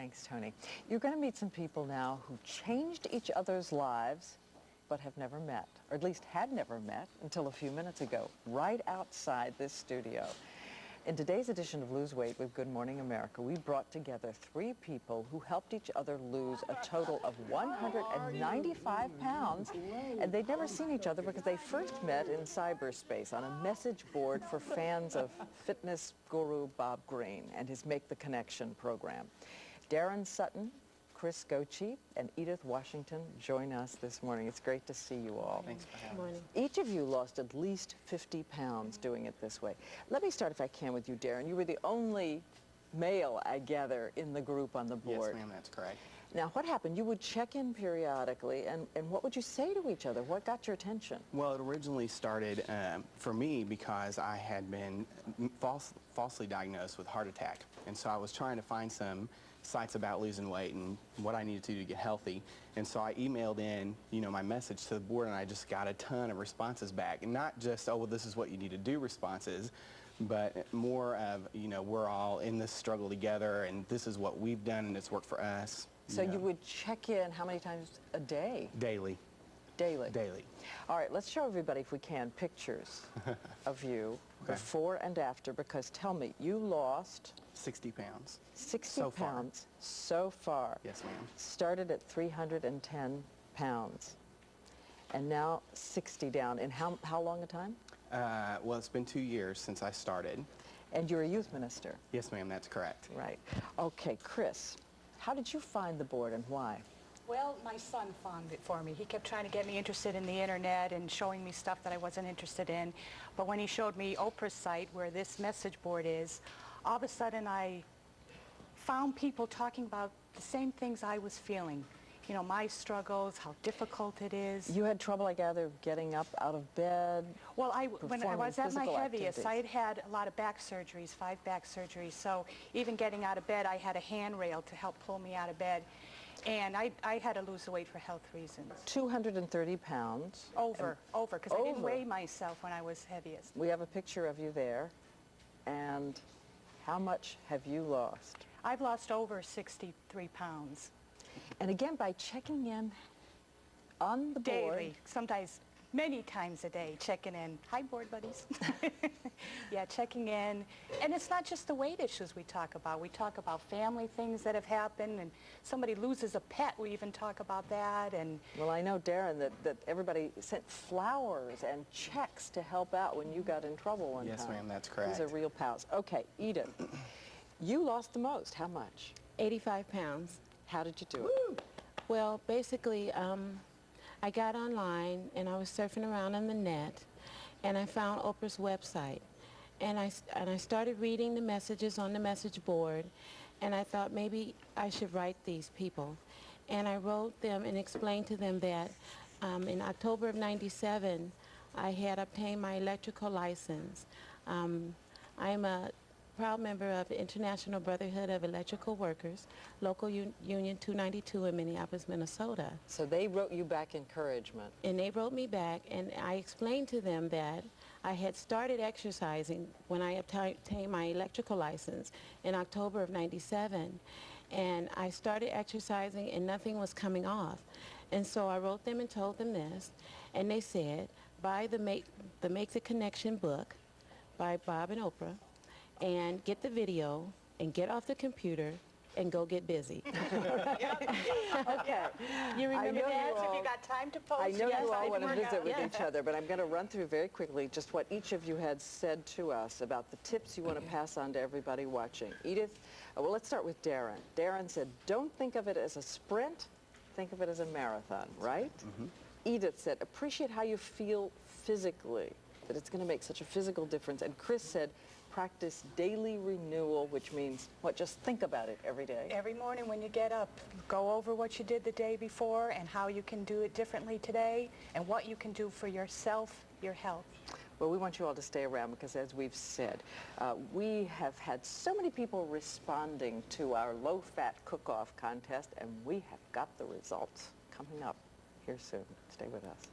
Thanks, Tony. You're going to meet some people now who changed each other's lives but have never met, or at least had never met until a few minutes ago, right outside this studio. In today's edition of Lose Weight with Good Morning America, we brought together 3 people who helped each other lose a total of 195 pounds, and they'd never seen each other because they first met in cyberspace on a message board for fans of fitness guru Bob Greene and his Make the Connection program. Darren Sutton, Chris Gochi, and Edith Washington join us this morning. It's great to see you all. Thanks for having us. Each of you lost at least 50 pounds doing it this way. Let me start, if I can, with you, Darren. You were the only male, I gather, in the group on the board. Yes, ma'am, that's correct. Now, what happened? You would check in periodically, and what would you say to each other? What got your attention? Well, it originally started for me because I had been falsely diagnosed with heart attack. And so I was trying to find some sites about losing weight and what I needed to do to get healthy. And so I emailed in, my message to the board, and I just got a ton of responses back. And not just, oh, well, this is what you need to do responses, but more of, we're all in this struggle together, and this is what we've done, and it's worked for us. So you would check in how many times a day? Daily. Daily? Daily. All right, let's show everybody, if we can, pictures of you before and after, because tell me, you lost 60 pounds. 60 pounds so far. Yes, ma'am. Started at 310 pounds, and now 60 down. In how long a time? Well, it's been 2 years since I started. And you're a youth minister? Yes, ma'am, that's correct. Right. Okay, Chris, how did you find the board and why? Well, my son found it for me. He kept trying to get me interested in the internet and showing me stuff that I wasn't interested in. But when he showed me Oprah's site where this message board is, all of a sudden I found people talking about the same things I was feeling. My struggles, how difficult it is. You had trouble, I gather, getting up out of bed? Well, when I was at my heaviest, activities. I had had a lot of back surgeries, 5 back surgeries. So even getting out of bed, I had a handrail to help pull me out of bed. And I had to lose the weight for health reasons. 230 pounds. Over, because I didn't weigh myself when I was heaviest. We have a picture of you there. And how much have you lost? I've lost over 63 pounds. And again, by checking in on the board. Daily, sometimes many times a day, checking in. Hi, board buddies. Yeah, checking in. And it's not just the weight issues we talk about. We talk about family things that have happened, and somebody loses a pet, we even talk about that. And well, I know, Darren, that everybody sent flowers and checks to help out when you got in trouble one time. Yes, ma'am, that's correct. These are real pals. Okay, Edith, you lost the most. How much? 85 pounds. How did you do it? Well, basically, I got online and I was surfing around on the net, and I found Oprah's website, and I started reading the messages on the message board, and I thought maybe I should write these people, and I wrote them and explained to them that in October of '97 I had obtained my electrical license. I'm a proud member of the International Brotherhood of Electrical Workers, Local Union 292 in Minneapolis, Minnesota. So they wrote you back encouragement. And they wrote me back, and I explained to them that I had started exercising when I obtained my electrical license in October of '97. And I started exercising and nothing was coming off. And so I wrote them and told them this, and they said, buy the Make the Connection book by Bob and Oprah, and get the video, and get off the computer, and go get busy. Okay. you remember that? If you got time to post? I know yes, you all I'd want to work visit out. with each other, but I'm going to run through very quickly just what each of you had said to us about the tips you want to pass on to everybody watching. Edith, well, let's start with Darren. Darren said, don't think of it as a sprint, think of it as a marathon, right? Mm-hmm. Edith said, appreciate how you feel physically, that it's going to make such a physical difference. And Chris said, practice daily renewal, which means, what, just think about it every day? Every morning when you get up, go over what you did the day before and how you can do it differently today and what you can do for yourself, your health. Well, we want you all to stay around because, as we've said, we have had so many people responding to our low-fat cook-off contest, and we have got the results coming up here soon. Stay with us.